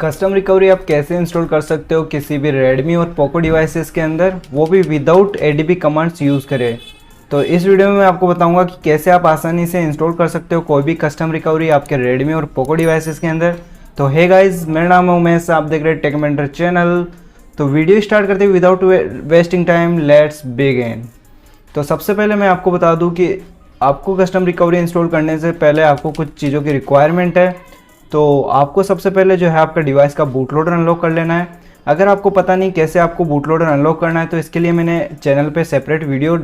Custom recovery आप कैसे install कर सकते हो किसी भी रेडमी और पोको डिवाइसेस के अंदर, वो भी विदाउट ADB कमांड्स यूज़ करें। तो इस वीडियो में मैं आपको बताऊंगा कि कैसे आप आसानी से इंस्टॉल कर सकते हो कोई भी कस्टम रिकवरी आपके रेडमी और पोको डिवाइसेस के अंदर। तो हे गाइस, मेरा नाम है उमेश, आप देख रहे हैं टेकमेंटर चैनल। तो वीडियो स्टार्ट करते हैं without wasting time, let's begin. तो सबसे पहले मैं आपको बता दूं कि आपको कस्टम रिकवरी इंस्टॉल करने से पहले आपको कुछ चीज़ों की रिक्वायरमेंट है। तो आपको सबसे पहले जो है आपका डिवाइस का बूट लोडर अनलॉक कर लेना है। अगर आपको पता नहीं कैसे आपको बूट लोडर अनलॉक करना है तो इसके लिए मैंने चैनल पे सेपरेट वीडियो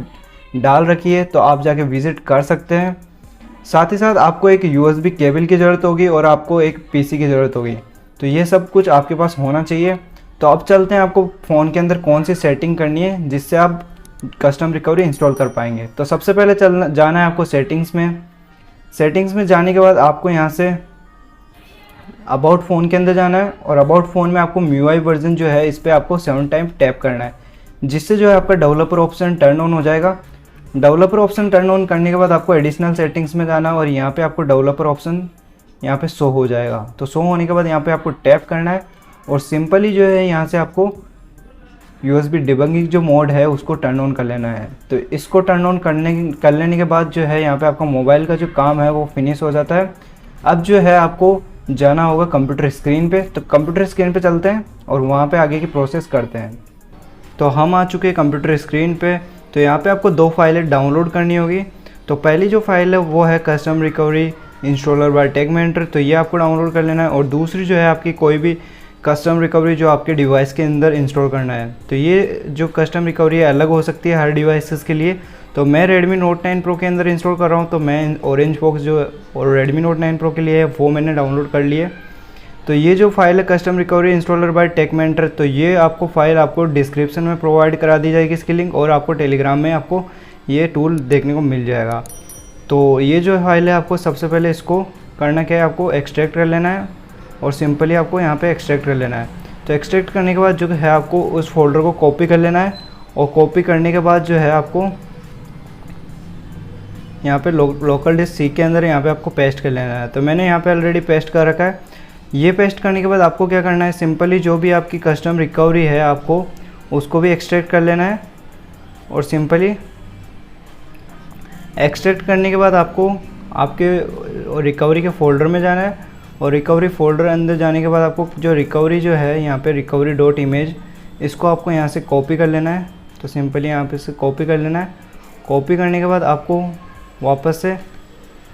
डाल रखी है, तो आप जाके विज़िट कर सकते हैं। साथ ही साथ आपको एक USB केबल की ज़रूरत होगी और आपको एक PC की ज़रूरत होगी। तो ये सब कुछ आपके पास होना चाहिए। तो अब चलते हैं आपको फ़ोन के अंदर कौन सी सेटिंग करनी है जिससे आप कस्टम रिकवरी इंस्टॉल कर पाएंगे। तो सबसे पहले जाना है आपको सेटिंग्स में। सेटिंग्स में जाने के बाद आपको यहाँ से अबाउट फ़ोन के अंदर जाना है और अबाउट फ़ोन में आपको MIUI वर्जन जो है इस पर आपको 7 टाइम टैप करना है, जिससे जो है आपका डेवलपर ऑप्शन टर्न ऑन हो जाएगा। डेवलपर ऑप्शन टर्न ऑन करने के बाद आपको एडिशनल सेटिंग्स में जाना है और यहाँ पे आपको डेवलपर ऑप्शन यहाँ पे शो हो जाएगा। तो शो होने के बाद यहाँ पे आपको टैप करना है और सिंपली जो है यहाँ से आपको USB डिबगिंग जो मोड है उसको टर्न ऑन कर लेना है। तो इसको टर्न ऑन कर लेने के बाद जो है यहाँ पे आपका मोबाइल का जो काम है वो फिनिश हो जाता है। अब जो है आपको जाना होगा कंप्यूटर स्क्रीन पे। तो कंप्यूटर स्क्रीन पे चलते हैं और वहाँ पे आगे की प्रोसेस करते हैं। तो हम आ चुके हैं कंप्यूटर स्क्रीन पे। तो यहाँ पे आपको 2 फाइलें डाउनलोड करनी होगी। तो पहली जो फाइल है वो है कस्टम रिकवरी इंस्टॉलर बाय टेकमेंटर, तो ये आपको डाउनलोड कर लेना है। और दूसरी जो है आपकी कोई भी कस्टम रिकवरी जो आपके डिवाइस के अंदर इंस्टॉल करना है। तो ये जो कस्टम रिकवरी है अलग हो सकती है हर डिवाइसेस के लिए। तो मैं Redmi Note 9 Pro के अंदर इंस्टॉल कर रहा हूँ, तो मैं ऑरेंज फॉक्स जो और Redmi Note 9 Pro के लिए है वो मैंने डाउनलोड कर लिया। तो ये जो फाइल है कस्टम रिकवरी इंस्टॉलर बाय टेकमेंटर, तो ये आपको फाइल आपको डिस्क्रिप्शन में प्रोवाइड करा दी जाएगी इसकी लिंक, और आपको टेलीग्राम में आपको ये टूल देखने को मिल जाएगा। तो ये जो फाइल है आपको सबसे पहले इसको करना क्या है, आपको एक्सट्रैक्ट कर लेना है और सिंपली आपको यहाँ पे एक्सट्रैक्ट कर लेना है। तो एक्सट्रैक्ट करने के बाद जो है आपको उस फोल्डर को कॉपी कर लेना है और कॉपी करने के बाद जो है आपको यहाँ पे लोकल डिस्क C के अंदर यहाँ पे आपको पेस्ट कर लेना है। तो मैंने यहाँ पे ऑलरेडी पेस्ट कर रखा है। ये पेस्ट करने के बाद आपको क्या करना है, सिंपली जो भी आपकी कस्टम रिकवरी है आपको उसको भी एक्सट्रैक्ट कर लेना है और सिंपली एक्सट्रैक्ट करने के बाद आपको आपके रिकवरी के फोल्डर में जाना है और रिकवरी फोल्डर अंदर जाने के बाद आपको जो रिकवरी जो है यहाँ पे recovery.image इसको आपको यहाँ से कॉपी कर लेना है। तो सिंपली यहाँ पे से कॉपी कर लेना है। कॉपी करने के बाद आपको वापस से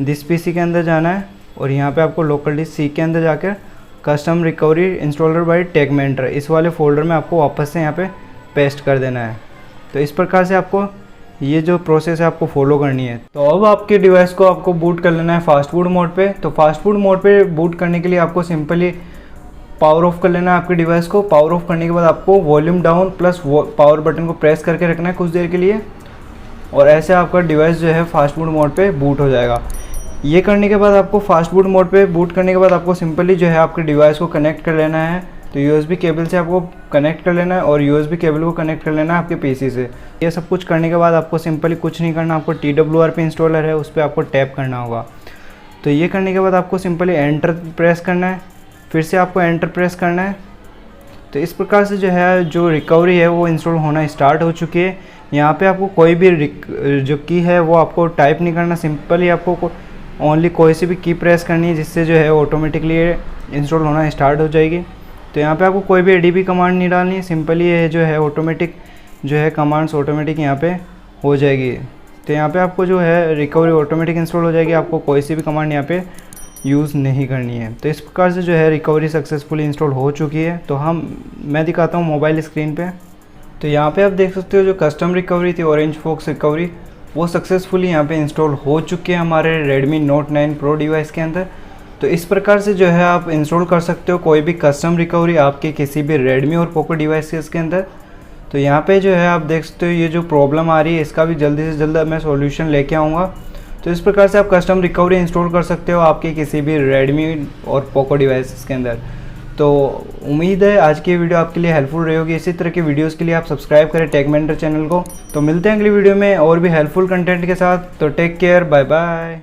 दिस PC के अंदर जाना है और यहाँ पे आपको लोकल डिस्क C के अंदर जाकर कस्टम रिकवरी इंस्टॉलर बाय टेकमेंटर इस वाले फोल्डर में आपको वापस से यहाँ पे पेस्ट कर देना है। तो इस प्रकार से आपको ये जो प्रोसेस है आपको फॉलो करनी है। तो अब आपके डिवाइस को आपको बूट कर लेना है फास्ट बूट मोड पे। तो फास्ट बूट मोड पे बूट करने के लिए आपको सिंपली पावर ऑफ कर लेना है आपके डिवाइस को। पावर ऑफ करने के बाद आपको volume down plus power button को प्रेस करके रखना है कुछ देर के लिए, और ऐसे आपका डिवाइस जो है फास्ट बूट मोड पे बूट हो जाएगा। ये करने के बाद आपको फास्ट बूट मोड पे बूट करने के बाद आपको सिंपली जो है आपके डिवाइस को कनेक्ट कर लेना है। तो USB केबल से आपको कनेक्ट कर लेना है और USB केबल को कनेक्ट कर लेना है आपके PC से। ये सब कुछ करने के बाद आपको सिंपली कुछ नहीं करना, आपको TWRP इंस्टॉलर है उस पर आपको टैप करना होगा। तो ये करने के बाद आपको सिंपली एंटर प्रेस करना है, फिर से आपको एंटर प्रेस करना है। तो इस प्रकार से जो है जो रिकवरी है वो इंस्टॉल होना स्टार्ट हो चुकी है। यहाँ पे आपको कोई भी जो की है वो आपको टाइप नहीं करना, सिंपली आपको ओनली कोई सी भी की प्रेस करनी है जिससे जो है ऑटोमेटिकली इंस्टॉल होना स्टार्ट हो जाएगी। तो यहाँ पे आपको कोई भी ADB कमांड नहीं डालनी है, सिंपली ये जो है ऑटोमेटिक जो है कमांड्स ऑटोमेटिक यहाँ पे हो जाएगी। तो यहाँ पे आपको जो है रिकवरी ऑटोमेटिक इंस्टॉल हो जाएगी, आपको कोई सी भी कमांड यहाँ पे यूज़ नहीं करनी है। तो इस प्रकार से जो है रिकवरी सक्सेसफुली इंस्टॉल हो चुकी है। तो मैं दिखाता हूँ मोबाइल स्क्रीन पे। तो यहाँ पे आप देख सकते हो जो कस्टम रिकवरी थी ऑरेंज फॉक्स रिकवरी वो सक्सेसफुली यहाँ पे इंस्टॉल हो चुकी है हमारे Redmi Note 9 Pro डिवाइस के अंदर। तो इस प्रकार से जो है आप इंस्टॉल कर सकते हो कोई भी कस्टम रिकवरी आपके किसी भी Redmi और पोको डिवाइसेस के अंदर। तो यहाँ पे जो है आप देख सकते हो ये जो प्रॉब्लम आ रही है इसका भी जल्दी से जल्द मैं सॉल्यूशन लेके आऊँगा। तो इस प्रकार से आप कस्टम रिकवरी इंस्टॉल कर सकते हो आपके किसी भी Redmi और पोको डिवाइसेस के अंदर। तो उम्मीद है आज की वीडियो आपके लिए हेल्पफुल रही होगी। इसी तरह की वीडियोस के लिए आप सब्सक्राइब करें टेकमेंटर चैनल को। तो मिलते हैं अगली वीडियो में और भी हेल्पफुल कंटेंट के साथ। तो टेक केयर, बाय बाय।